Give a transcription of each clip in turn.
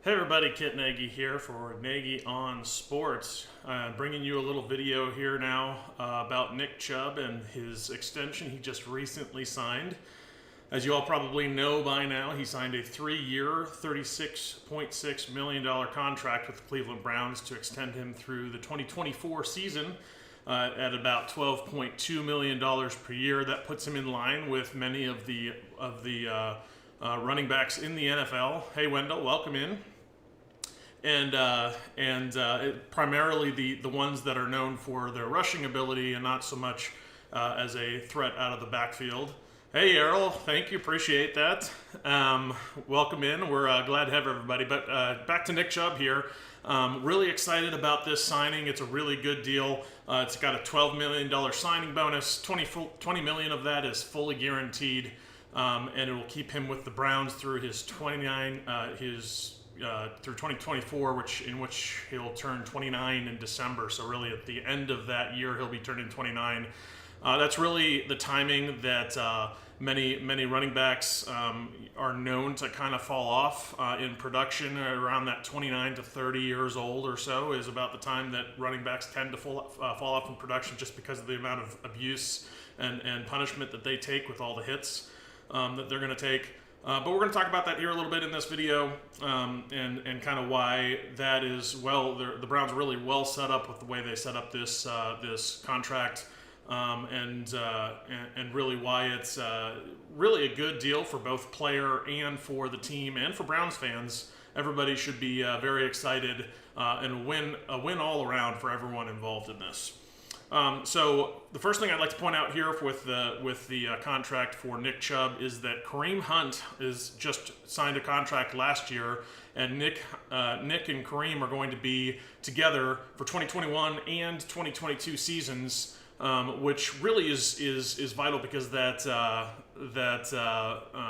Hey everybody, Kit Nagy here for Nagy on Sports. Bringing you a little video here now about Nick Chubb and his extension he just recently signed. As you all probably know by now, he signed a 3-year, $36.6 million contract with the Cleveland Browns to extend him through the 2024 season at about $12.2 million per year. That puts him in line with many of the running backs in the NFL. Hey Wendell, welcome in. Primarily the ones that are known for their rushing ability and not so much as a threat out of the backfield. Hey Errol, thank you, appreciate that. Welcome in, we're glad to have everybody. But back to Nick Chubb here. Really excited about this signing. It's a really good deal. It's got a $12 million signing bonus. $20 million of that is fully guaranteed, and it will keep him with the Browns through his through 2024, in which he'll turn 29 in December. So really at the end of that year, he'll be turning 29. That's really the timing that many running backs are known to kind of fall off in production. Around that 29 to 30 years old or so is about the time that running backs tend to fall off in production, just because of the amount of abuse and punishment that they take with all the hits that they're going to take. But we're going to talk about that here a little bit in this video, and kind of why that is. Well, the Browns are really well set up with the way they set up this contract, and really why it's really a good deal for both player and for the team and for Browns fans. Everybody should be very excited, and a win all around for everyone involved in this. So the first thing I'd like to point out here with the contract for Nick Chubb is that Kareem Hunt is just signed a contract last year, and Nick and Kareem are going to be together for 2021 and 2022 seasons, which really is vital, because that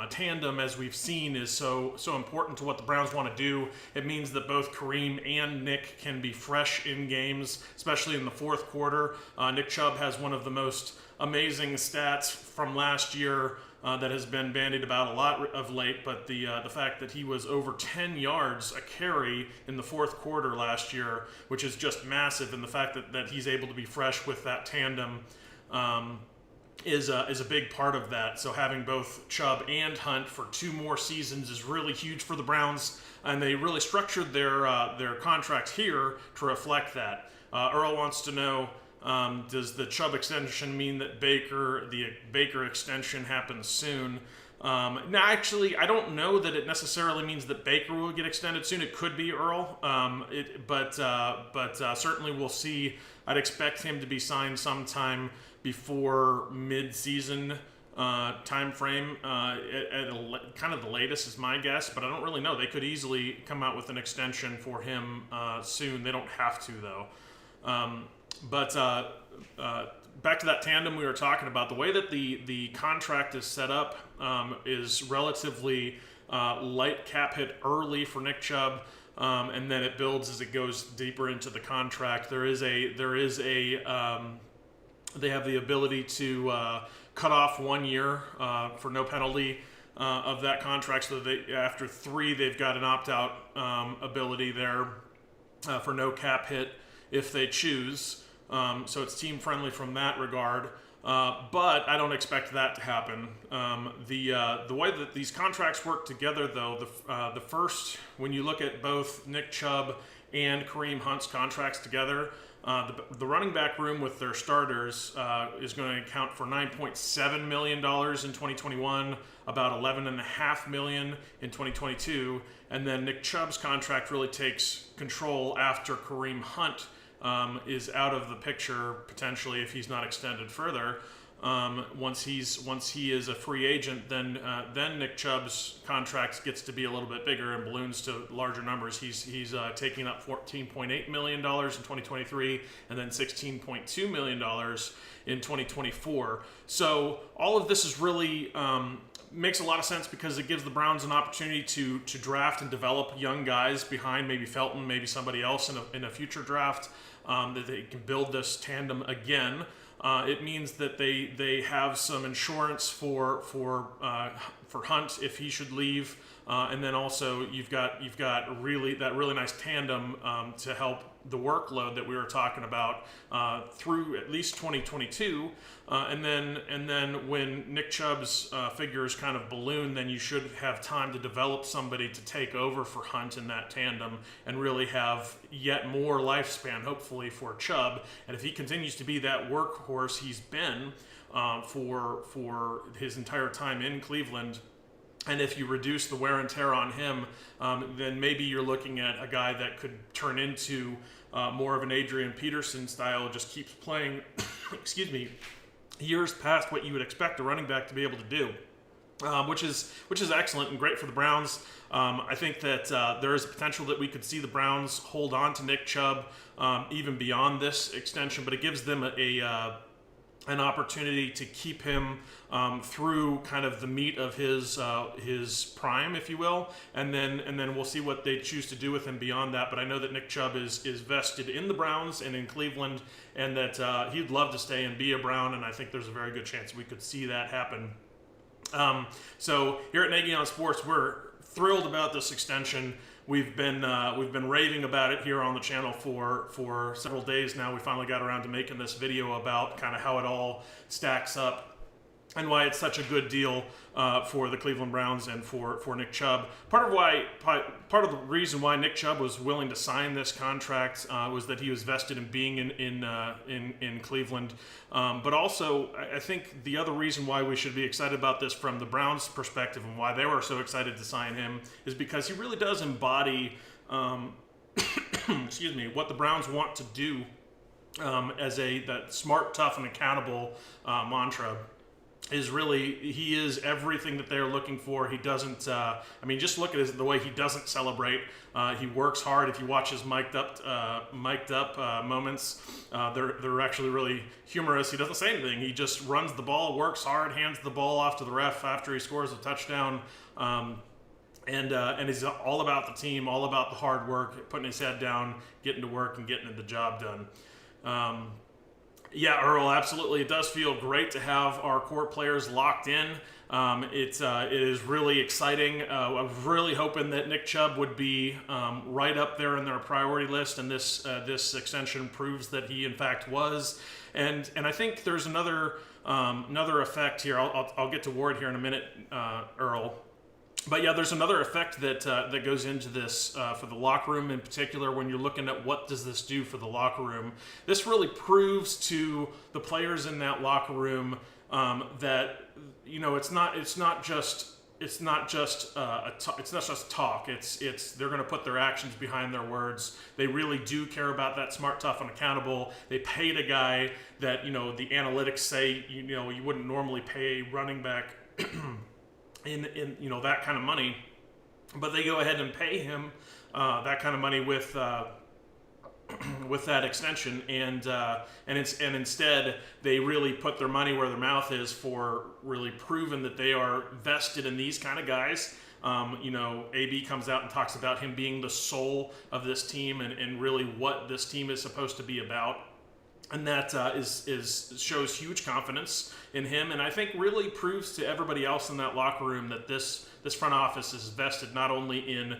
tandem, as we've seen, is so important to what the Browns want to do. It means that both Kareem and Nick can be fresh in games, especially in the fourth quarter. Nick Chubb has one of the most amazing stats from last year that has been bandied about a lot of late, but the fact that he was over 10 yards a carry in the fourth quarter last year, which is just massive, and the fact that he's able to be fresh with that tandem is a big part of that. So having both Chubb and Hunt for 2 more seasons is really huge for the Browns, and they really structured their contract here to reflect that. Earl wants to know, does the Chubb extension mean that the Baker extension happens soon? No, actually, I don't know that it necessarily means that Baker will get extended soon. It could be Earl, but certainly we'll see. I'd expect him to be signed sometime before mid-season time frame, at kind of the latest is my guess, but I don't really know. They could easily come out with an extension for him soon. They don't have to, though. But back to that tandem we were talking about. The way that the contract is set up is relatively light cap hit early for Nick Chubb, and then it builds as it goes deeper into the contract. They have the ability to cut off 1 year for no penalty of that contract. So after 3, they've got an opt-out ability there for no cap hit if they choose. So it's team friendly from that regard, but I don't expect that to happen. The way that these contracts work together, though, the first, when you look at both Nick Chubb and Kareem Hunt's contracts together, the running back room with their starters is going to account for $9.7 million in 2021, about $11.5 million in 2022, and then Nick Chubb's contract really takes control after Kareem Hunt is out of the picture, potentially, if he's not extended further. Once he is a free agent, then Nick Chubb's contract gets to be a little bit bigger and balloons to larger numbers. He's taking up $14.8 million in 2023, and then $16.2 million in 2024. So all of this is really makes a lot of sense, because it gives the Browns an opportunity to draft and develop young guys behind maybe Felton, maybe somebody else in a future draft, that they can build this tandem again. It means that they have some insurance for Hunt if he should leave, and then also you've got really nice tandem to help the workload that we were talking about through at least 2022, and then when Nick Chubb's figures kind of balloon, then you should have time to develop somebody to take over for Hunt in that tandem and really have yet more lifespan, hopefully, for Chubb. And if he continues to be that workhorse he's been for his entire time in Cleveland, and if you reduce the wear and tear on him, then maybe you're looking at a guy that could turn into more of an Adrian Peterson style, just keeps playing, excuse me, years past what you would expect a running back to be able to do, which is excellent and great for the Browns. I think that there is a potential that we could see the Browns hold on to Nick Chubb even beyond this extension, but it gives them an opportunity to keep him through kind of the meat of his prime, if you will, and then we'll see what they choose to do with him beyond that. But I know that Nick Chubb is vested in the Browns and in Cleveland, and that he'd love to stay and be a Brown, and I think there's a very good chance we could see that happen. So here at Nagy on Sports, we're thrilled about this extension. We've been raving about it here on the channel for several days now. We finally got around to making this video about kind of how it all stacks up and why it's such a good deal for the Cleveland Browns and for Nick Chubb. Part of the reason why Nick Chubb was willing to sign this contract was that he was vested in being in Cleveland. But also, I think the other reason why we should be excited about this from the Browns' perspective and why they were so excited to sign him is because he really does embody, excuse me, what the Browns want to do as that smart, tough, and accountable mantra. He is everything that they're looking for. He doesn't, I mean, just look at the way he doesn't celebrate. He works hard. If you watch his mic'd up moments, they're actually really humorous. He doesn't say anything. He just runs the ball, works hard, hands the ball off to the ref after he scores a touchdown. And he's all about the team, all about the hard work, putting his head down, getting to work, and getting the job done. Yeah, Earl, absolutely. It does feel great to have our core players locked in. It is really exciting. I'm really hoping that Nick Chubb would be right up there in their priority list, and this extension proves that he in fact was. And I think there's another effect here. I'll get to Ward here in a minute, Earl. But yeah, there's another effect that goes into this for the locker room in particular. When you're looking at what does this do for the locker room, this really proves to the players in that locker room that it's not just talk. It's they're going to put their actions behind their words. They really do care about that smart, tough, and accountable. They paid a guy that the analytics say you wouldn't normally pay a running back. in that kind of money, but they go ahead and pay him that kind of money with that extension, and instead they really put their money where their mouth is for really proving that they are vested in these kind of guys. AB comes out and talks about him being the soul of this team and really what this team is supposed to be about. And that shows huge confidence in him, and I think really proves to everybody else in that locker room that this front office is vested not only in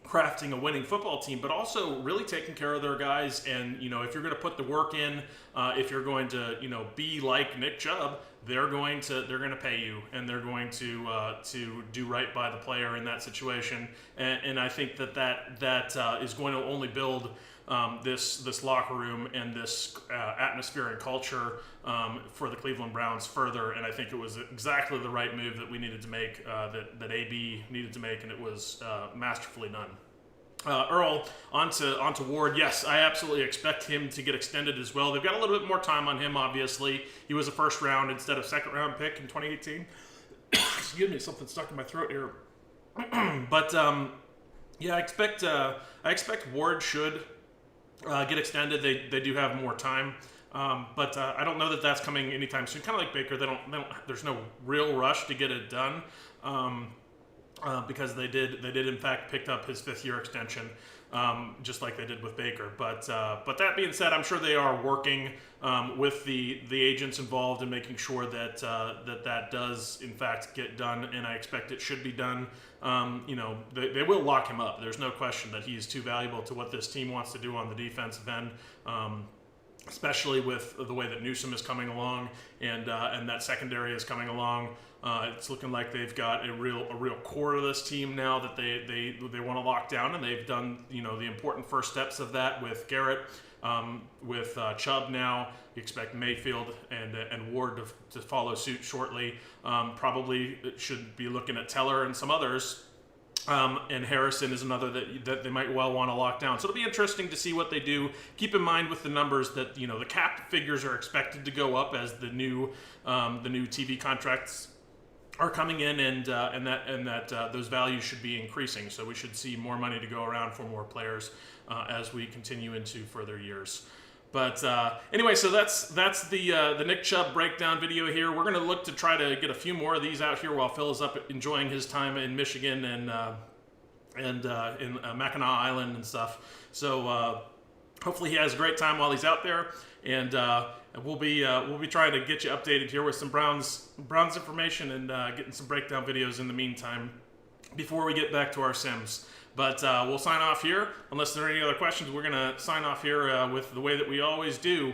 crafting a winning football team, but also really taking care of their guys. And if you're going to put the work in, if you're going to be like Nick Chubb, they're going to pay you, and they're going to do right by the player in that situation. And I think that is going to only build this locker room and this atmosphere and culture for the Cleveland Browns further. And I think it was exactly the right move that we needed to make, that AB needed to make, and it was masterfully done. Earl, onto Ward. Yes, I absolutely expect him to get extended as well. They've got a little bit more time on him, obviously. He was a first round instead of second round pick in 2018. Excuse me, something stuck in my throat here. But yeah, I expect Ward should get extended. They do have more time, but I don't know that that's coming anytime soon. Kind of like Baker, there's no real rush to get it done, because they did in fact picked up his 5th-year extension. just like they did with Baker. But that being said, I'm sure they are working with the agents involved and making sure that that does in fact get done, and I expect it should be done. They will lock him up. There's no question that he's too valuable to what this team wants to do on the defensive end. Especially with the way that Newsome is coming along and that secondary is coming along. It's looking like they've got a real core to this team now that they want to lock down, and they've done the important first steps of that with Garrett, with Chubb now. You expect Mayfield and Ward to follow suit shortly. Probably should be looking at Teller and some others. And Harrison is another that they might well want to lock down. So it'll be interesting to see what they do. Keep in mind with the numbers that the cap figures are expected to go up as the new TV contracts are coming in, and that those values should be increasing. So we should see more money to go around for more players as we continue into further years. But anyway, so that's the Nick Chubb breakdown video here. We're going to look to try to get a few more of these out here while Phil is up enjoying his time in Michigan and in Mackinac Island and stuff. So hopefully he has a great time while he's out there, and we'll be trying to get you updated here with some Browns information and getting some breakdown videos in the meantime before we get back to our Sims. But we'll sign off here. Unless there are any other questions, we're going to sign off here with the way that we always do,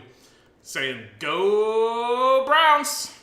saying, Go Browns!